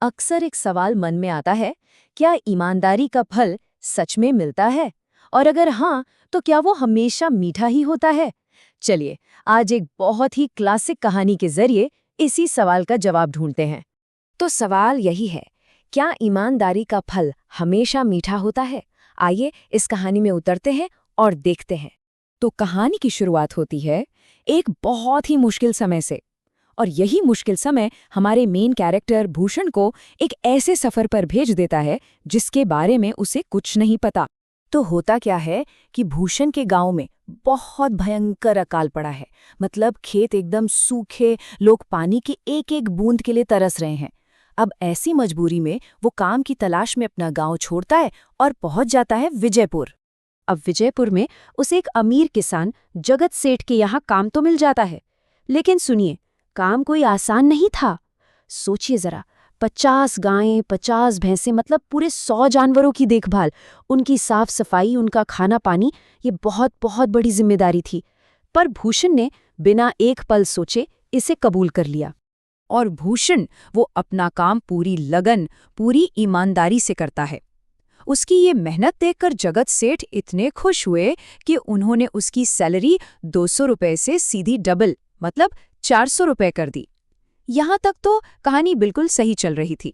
अक्सर एक सवाल मन में आता है, क्या ईमानदारी का फल सच में मिलता है? और अगर हाँ, तो क्या वो हमेशा मीठा ही होता है? चलिए, आज एक बहुत ही क्लासिक कहानी के जरिए इसी सवाल का जवाब ढूंढते हैं। तो सवाल यही है, क्या ईमानदारी का फल हमेशा मीठा होता है? आइए इस कहानी में उतरते हैं और देखते हैं। तो कहानी की शुरुआत होती है एक बहुत ही मुश्किल समय से। और यही मुश्किल समय हमारे मेन कैरेक्टर भूषण को एक ऐसे सफर पर भेज देता है जिसके बारे में उसे कुछ नहीं पता। तो होता क्या है कि भूषण के गांव में बहुत भयंकर अकाल पड़ा है। मतलब खेत एकदम सूखे, लोग पानी की एक एक बूंद के लिए तरस रहे हैं। अब ऐसी मजबूरी में वो काम की तलाश में अपना गांव छोड़ता है और पहुंच जाता है विजयपुर। अब विजयपुर में उसे एक अमीर किसान जगत सेठ के यहाँ काम तो मिल जाता है। लेकिन सुनिए, काम कोई आसान नहीं था। सोचिए जरा, 50 गायें, 50 भैंसें, मतलब पूरे 100 जानवरों की देखभाल, उनकी साफ सफाई, उनका खाना पानी, ये बहुत बहुत बड़ी जिम्मेदारी थी। पर भूषण ने बिना एक पल सोचे इसे कबूल कर लिया। और भूषण वो अपना काम पूरी लगन, पूरी ईमानदारी से करता है। उसकी ये मेहनत देखकर जगत सेठ इतने खुश हुए कि उन्होंने उसकी सैलरी 200 रुपए से सीधी डबल, मतलब 400 रुपए कर दी। यहां तक तो कहानी बिल्कुल सही चल रही थी।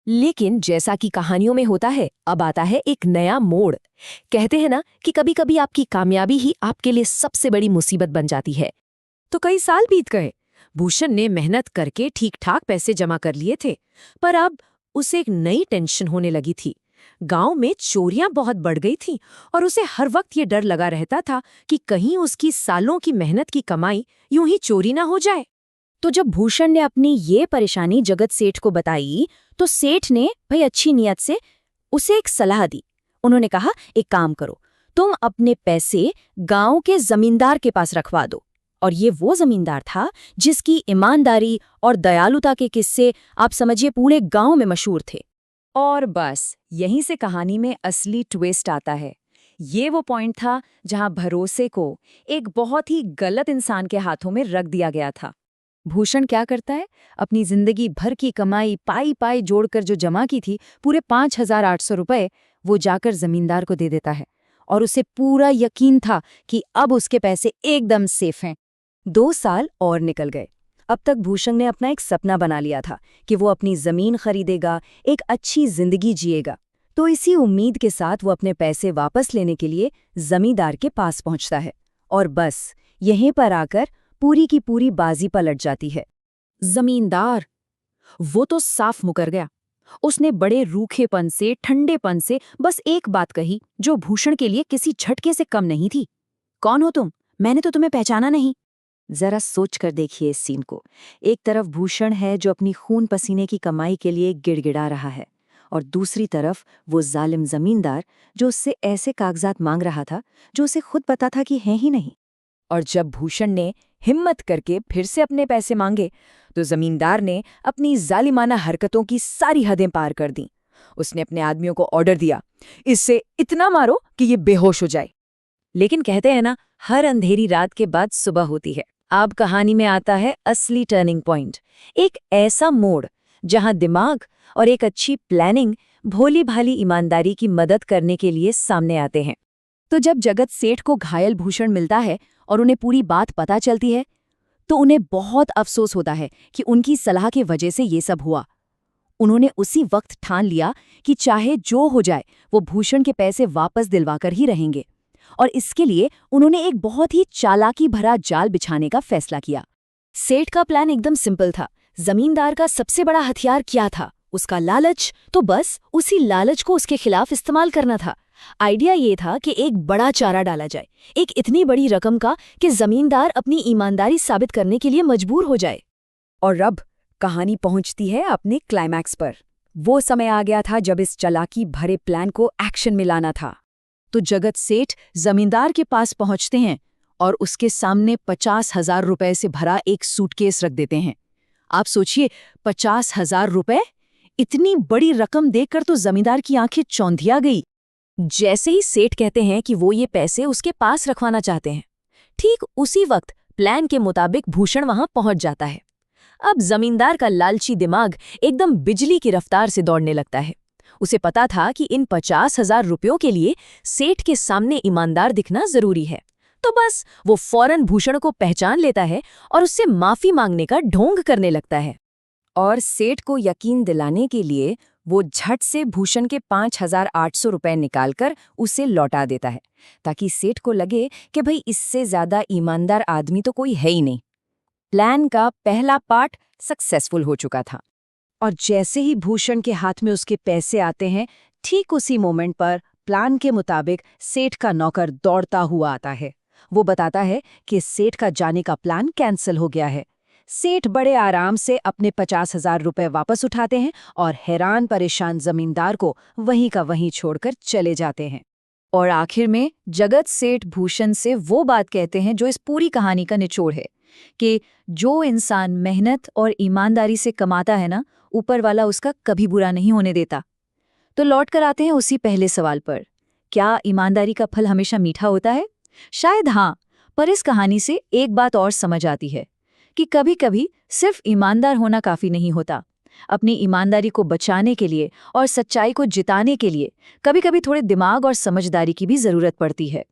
लेकिन जैसा कि कहानियों में होता है, अब आता है एक नया मोड़। कहते हैं ना कि कभी-कभी आपकी कामयाबी ही आपके लिए सबसे बड़ी मुसीबत बन जाती है। तो कई साल बीत गए। भूषण ने मेहनत करके ठीक-ठाक पैसे जमा कर लिए थे, पर अब उसे एक नई टेंशन होने लगी थी। गांव में चोरियां बहुत बढ़ गई थीं और उसे हर वक्त ये डर लगा रहता था कि कहीं उसकी सालों की मेहनत की कमाई यूं ही चोरी ना हो जाए। तो जब भूषण ने अपनी ये परेशानी जगत सेठ को बताई, तो सेठ ने भाई अच्छी नियत से उसे एक सलाह दी। उन्होंने कहा, एक काम करो, तुम अपने पैसे गांव के जमींदार के पास रखवा दो। और ये वो जमींदार था जिसकी ईमानदारी और दयालुता के किस्से आप समझिए पूरे गांव में मशहूर थे। और बस यहीं से कहानी में असली ट्विस्ट आता है। ये वो पॉइंट था जहां भरोसे को एक बहुत ही गलत इंसान के हाथों में रख दिया गया था। भूषण क्या करता है, अपनी जिंदगी भर की कमाई पाई पाई जोड़कर जो जमा की थी, पूरे 5,800 रुपए, वो जाकर जमींदार को दे देता है। और उसे पूरा यकीन था कि अब उसके पैसे एकदम सेफ हैं। 2 साल और निकल गए। अब तक भूषण ने अपना एक सपना बना लिया था कि वो अपनी जमीन खरीदेगा, एक अच्छी जिंदगी जिएगा। तो इसी उम्मीद के साथ वो अपने पैसे वापस लेने के लिए जमींदार के पास पहुंचता है। और बस यहीं पर आकर पूरी की पूरी बाजी पलट जाती है। जमींदार वो तो साफ मुकर गया। उसने बड़े रूखेपन से, ठंडेपन से बस एक बात कही जो भूषण के लिए किसी झटके से कम नहीं थी। कौन हो तुम? मैंने तो तुम्हें पहचाना नहीं। जरा सोच कर देखिए इस सीन को। एक तरफ भूषण है जो अपनी खून पसीने की कमाई के लिए गिड़गिड़ा रहा है, और दूसरी तरफ वो जालिम जमींदार जो उससे ऐसे कागजात मांग रहा था जो उसे खुद पता था कि है ही नहीं। और जब भूषण ने हिम्मत करके फिर से अपने पैसे मांगे, तो जमींदार ने अपनी जालिमाना हरकतों की सारी हदें पार कर दी। उसने अपने आदमियों को ऑर्डर दिया, इससे इतना मारो कि ये बेहोश हो जाए। लेकिन कहते हैं ना, हर अंधेरी रात के बाद सुबह होती है। अब कहानी में आता है असली टर्निंग पॉइंट, एक ऐसा मोड़ जहां दिमाग और एक अच्छी प्लानिंग भोली भाली ईमानदारी की मदद करने के लिए सामने आते हैं। तो जब जगत सेठ को घायल भूषण मिलता है और उन्हें पूरी बात पता चलती है, तो उन्हें बहुत अफसोस होता है कि उनकी सलाह की वजह से ये सब हुआ। उन्होंने उसी वक्त ठान लिया कि चाहे जो हो जाए वो भूषण के पैसे वापस दिलवाकर ही रहेंगे। और इसके लिए उन्होंने एक बहुत ही चालाकी भरा जाल बिछाने का फैसला किया। सेठ का प्लान एकदम सिंपल था। जमींदार का सबसे बड़ा हथियार क्या था? उसका लालच। तो बस उसी लालच को उसके खिलाफ इस्तेमाल करना था। आइडिया ये था कि एक बड़ा चारा डाला जाए, एक इतनी बड़ी रकम का कि जमींदार अपनी ईमानदारी साबित करने के लिए मजबूर हो जाए। और अब कहानी पहुंचती है अपने क्लाइमैक्स पर। वो समय आ गया था जब इस चालाकी भरे प्लान को एक्शन में लाना था। तो जगत सेठ जमींदार के पास पहुंचते हैं और उसके सामने 50,000 रुपए से भरा एक सूटकेस रख देते हैं। आप सोचिए, 50,000 रुपए! इतनी बड़ी रकम देखकर तो जमींदार की आंखें चौंधिया गई। जैसे ही सेठ कहते हैं कि वो ये पैसे उसके पास रखवाना चाहते हैं, ठीक उसी वक्त प्लान के मुताबिक भूषण वहां पहुंच जाता है। अब जमींदार का लालची दिमाग एकदम बिजली की रफ्तार से दौड़ने लगता है। उसे पता था कि इन 50,000 रुपयों के लिए सेठ के सामने ईमानदार दिखना जरूरी है। तो बस वो फौरन भूषण को पहचान लेता है और उससे माफी मांगने का ढोंग करने लगता है। और सेठ को यकीन दिलाने के लिए वो झट से भूषण के 5,800 रुपए निकालकर उसे लौटा देता है, ताकि सेठ को लगे कि भाई इससे ज्यादा ईमानदार आदमी तो कोई है ही नहीं। प्लान का पहला पार्ट सक्सेसफुल हो चुका था। और जैसे ही भूषण के हाथ में उसके पैसे आते हैं, ठीक उसी मोमेंट पर प्लान के मुताबिक सेठ का नौकर दौड़ता हुआ आता है। वो बताता है कि सेठ का जाने का प्लान कैंसिल हो गया है। सेठ बड़े आराम से अपने 50,000 रुपए वापस उठाते हैं और हैरान परेशान जमींदार को वहीं का वहीं छोड़कर चले जाते हैं। और आखिर में जगत सेठ भूषण से वो बात कहते हैं जो इस पूरी कहानी का निचोड़ है, कि जो इंसान मेहनत और ईमानदारी से कमाता है ना, ऊपर वाला उसका कभी बुरा नहीं होने देता। तो लौट कर आते हैं उसी पहले सवाल पर, क्या ईमानदारी का फल हमेशा मीठा होता है? शायद हाँ, पर इस कहानी से एक बात और समझ आती है कि कभी-कभी सिर्फ ईमानदार होना काफी नहीं होता। अपनी ईमानदारी को बचाने के लिए और सच्चाई को जिताने के लिए कभी-कभी थोड़े दिमाग और समझदारी की भी जरूरत पड़ती है।